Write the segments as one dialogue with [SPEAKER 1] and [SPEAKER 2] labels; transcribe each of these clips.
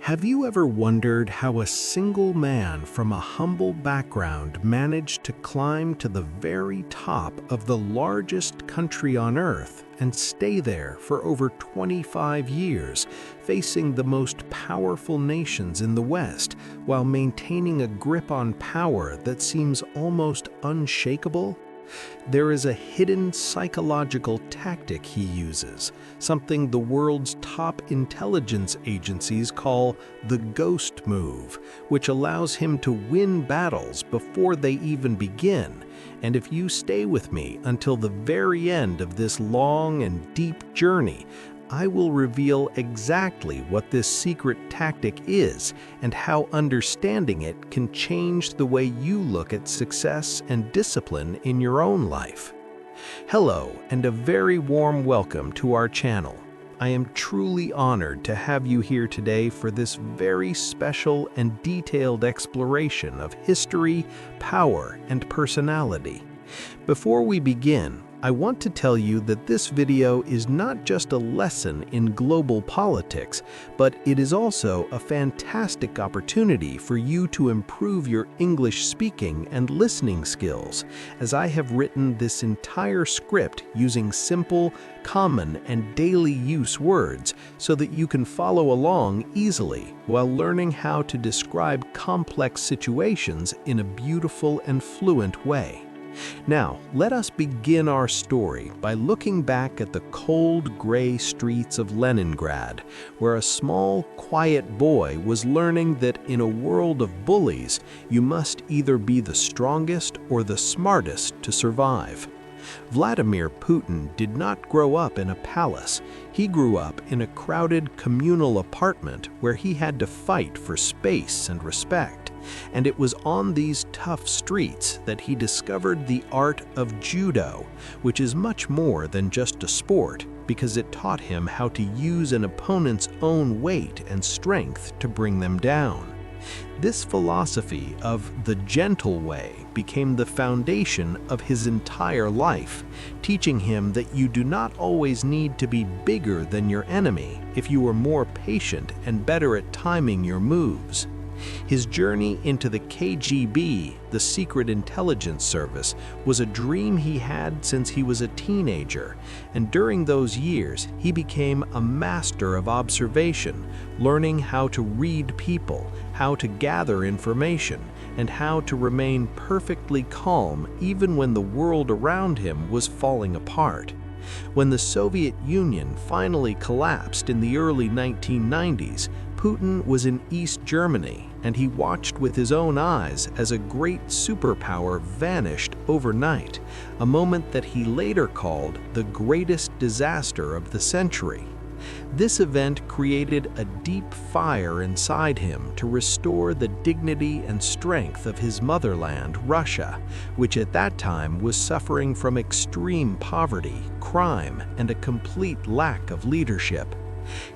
[SPEAKER 1] Have you ever wondered how a single man from a humble background managed to climb to the very top of the largest country on Earth and stay there for over 25 years, facing the most powerful nations in the West, while maintaining a grip on power that seems almost unshakable? There is a hidden psychological tactic he uses, something the world's top intelligence agencies call the ghost move, which allows him to win battles before they even begin. And if you stay with me until the very end of this long and deep journey, I will reveal exactly what this secret tactic is and how understanding it can change the way you look at success and discipline in your own life. Hello, and a very warm welcome to our channel. I am truly honored to have you here today for this very special and detailed exploration of history, power, and personality. Before we begin, I want to tell you that this video is not just a lesson in global politics, but it is also a fantastic opportunity for you to improve your English speaking and listening skills, as I have written this entire script using simple, common, and daily use words so that you can follow along easily while learning how to describe complex situations in a beautiful and fluent way. Now, let us begin our story by looking back at the cold, gray streets of Leningrad, where a small, quiet boy was learning that in a world of bullies, you must either be the strongest or the smartest to survive. Vladimir Putin did not grow up in a palace. He grew up in a crowded communal apartment where he had to fight for space and respect. And it was on these tough streets that he discovered the art of Judo, which is much more than just a sport, because it taught him how to use an opponent's own weight and strength to bring them down. This philosophy of the gentle way became the foundation of his entire life, teaching him that you do not always need to be bigger than your enemy if you are more patient and better at timing your moves. His journey into the KGB, the Secret Intelligence Service, was a dream he had since he was a teenager, and during those years he became a master of observation, learning how to read people, how to gather information, and how to remain perfectly calm even when the world around him was falling apart. When the Soviet Union finally collapsed in the early 1990s, Putin was in East Germany, and he watched with his own eyes as a great superpower vanished overnight, a moment that he later called the greatest disaster of the century. This event created a deep fire inside him to restore the dignity and strength of his motherland, Russia, which at that time was suffering from extreme poverty, crime, and a complete lack of leadership.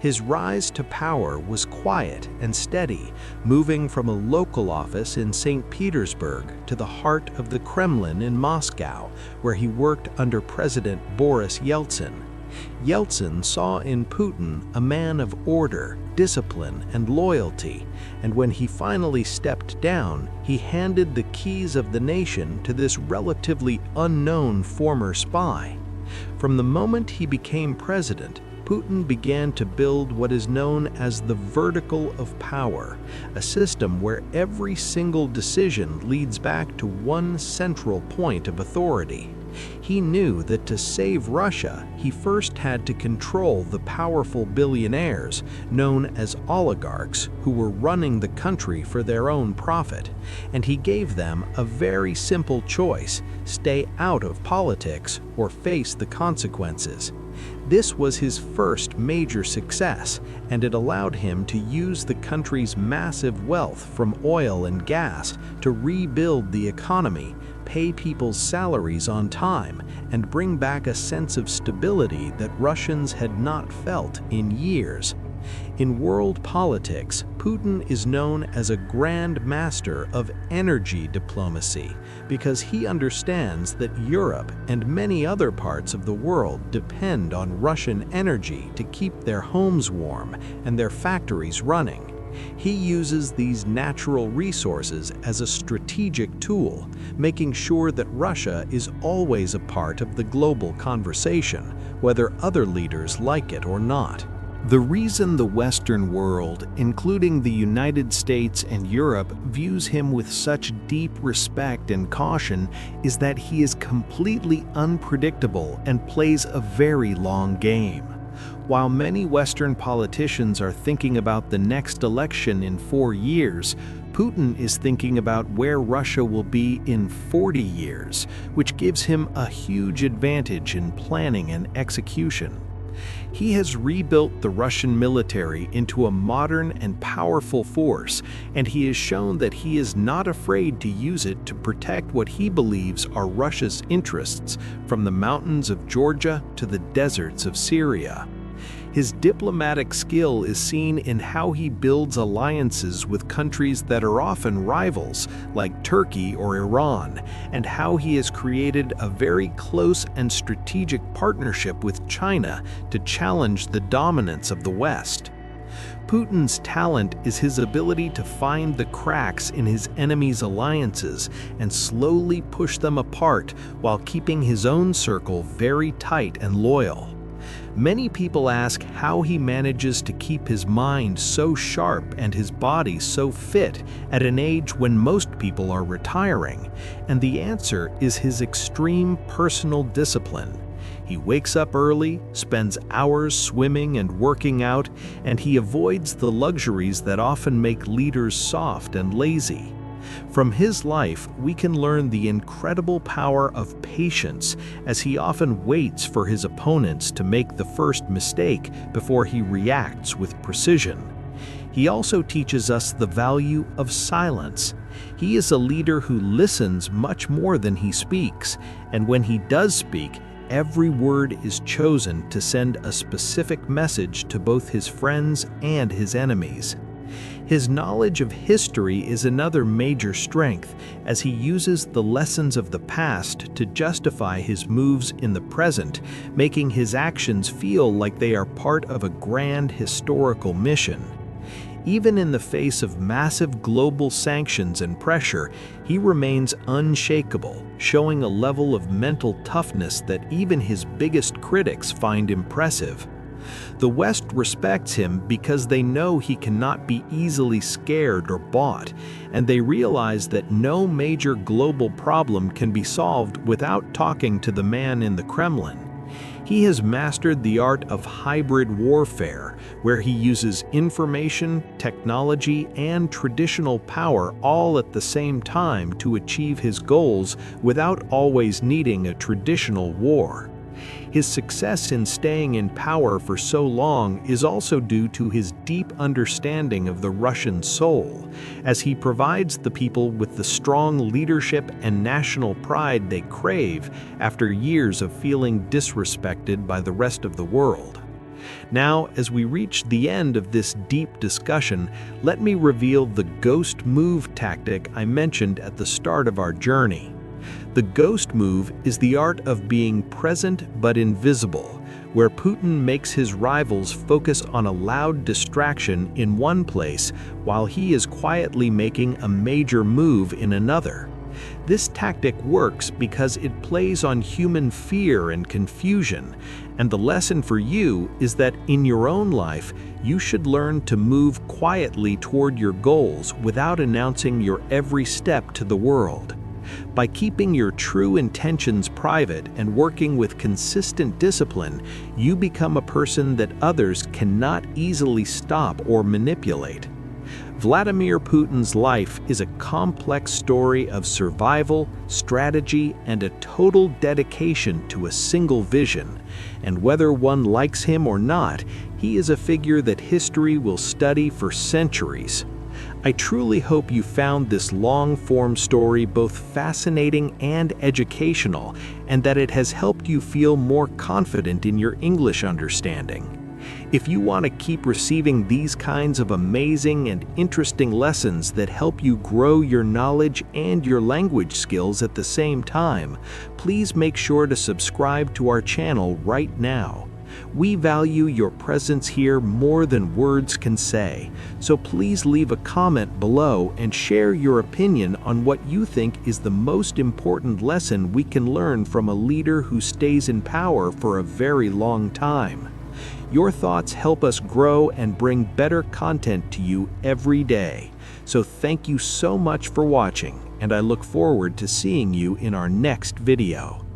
[SPEAKER 1] His rise to power was quiet and steady, moving from a local office in St. Petersburg to the heart of the Kremlin in Moscow, where he worked under President Boris Yeltsin. Yeltsin saw in Putin a man of order, discipline, and loyalty, and when he finally stepped down, he handed the keys of the nation to this relatively unknown former spy. From the moment he became president, Putin began to build what is known as the vertical of power, a system where every single decision leads back to one central point of authority. He knew that to save Russia, he first had to control the powerful billionaires, known as oligarchs, who were running the country for their own profit, and he gave them a very simple choice: stay out of politics or face the consequences. This was his first major success, and it allowed him to use the country's massive wealth from oil and gas to rebuild the economy, pay people's salaries on time, and bring back a sense of stability that Russians had not felt in years. In world politics, Putin is known as a grand master of energy diplomacy because he understands that Europe and many other parts of the world depend on Russian energy to keep their homes warm and their factories running. He uses these natural resources as a strategic tool, making sure that Russia is always a part of the global conversation, whether other leaders like it or not. The reason the Western world, including the United States and Europe, views him with such deep respect and caution is that he is completely unpredictable and plays a very long game. While many Western politicians are thinking about the next election in 4 years, Putin is thinking about where Russia will be in 40 years, which gives him a huge advantage in planning and execution. He has rebuilt the Russian military into a modern and powerful force, and he has shown that he is not afraid to use it to protect what he believes are Russia's interests, from the mountains of Georgia to the deserts of Syria. His diplomatic skill is seen in how he builds alliances with countries that are often rivals, like Turkey or Iran, and how he has created a very close and strategic partnership with China to challenge the dominance of the West. Putin's talent is his ability to find the cracks in his enemies' alliances and slowly push them apart while keeping his own circle very tight and loyal. Many people ask how he manages to keep his mind so sharp and his body so fit at an age when most people are retiring, and the answer is his extreme personal discipline. He wakes up early, spends hours swimming and working out, and he avoids the luxuries that often make leaders soft and lazy. From his life, we can learn the incredible power of patience, as he often waits for his opponents to make the first mistake before he reacts with precision. He also teaches us the value of silence. He is a leader who listens much more than he speaks, and when he does speak, every word is chosen to send a specific message to both his friends and his enemies. His knowledge of history is another major strength, as he uses the lessons of the past to justify his moves in the present, making his actions feel like they are part of a grand historical mission. Even in the face of massive global sanctions and pressure, he remains unshakable, showing a level of mental toughness that even his biggest critics find impressive. The West respects him because they know he cannot be easily scared or bought, and they realize that no major global problem can be solved without talking to the man in the Kremlin. He has mastered the art of hybrid warfare, where he uses information, technology, and traditional power all at the same time to achieve his goals without always needing a traditional war. His success in staying in power for so long is also due to his deep understanding of the Russian soul, as he provides the people with the strong leadership and national pride they crave after years of feeling disrespected by the rest of the world. Now, as we reach the end of this deep discussion, let me reveal the ghost move tactic I mentioned at the start of our journey. The ghost move is the art of being present but invisible, where Putin makes his rivals focus on a loud distraction in one place while he is quietly making a major move in another. This tactic works because it plays on human fear and confusion, and the lesson for you is that in your own life, you should learn to move quietly toward your goals without announcing your every step to the world. By keeping your true intentions private and working with consistent discipline, you become a person that others cannot easily stop or manipulate. Vladimir Putin's life is a complex story of survival, strategy, and a total dedication to a single vision. And whether one likes him or not, he is a figure that history will study for centuries. I truly hope you found this long-form story both fascinating and educational, and that it has helped you feel more confident in your English understanding. If you want to keep receiving these kinds of amazing and interesting lessons that help you grow your knowledge and your language skills at the same time, please make sure to subscribe to our channel right now. We value your presence here more than words can say, so please leave a comment below and share your opinion on what you think is the most important lesson we can learn from a leader who stays in power for a very long time. Your thoughts help us grow and bring better content to you every day. So thank you so much for watching, and I look forward to seeing you in our next video.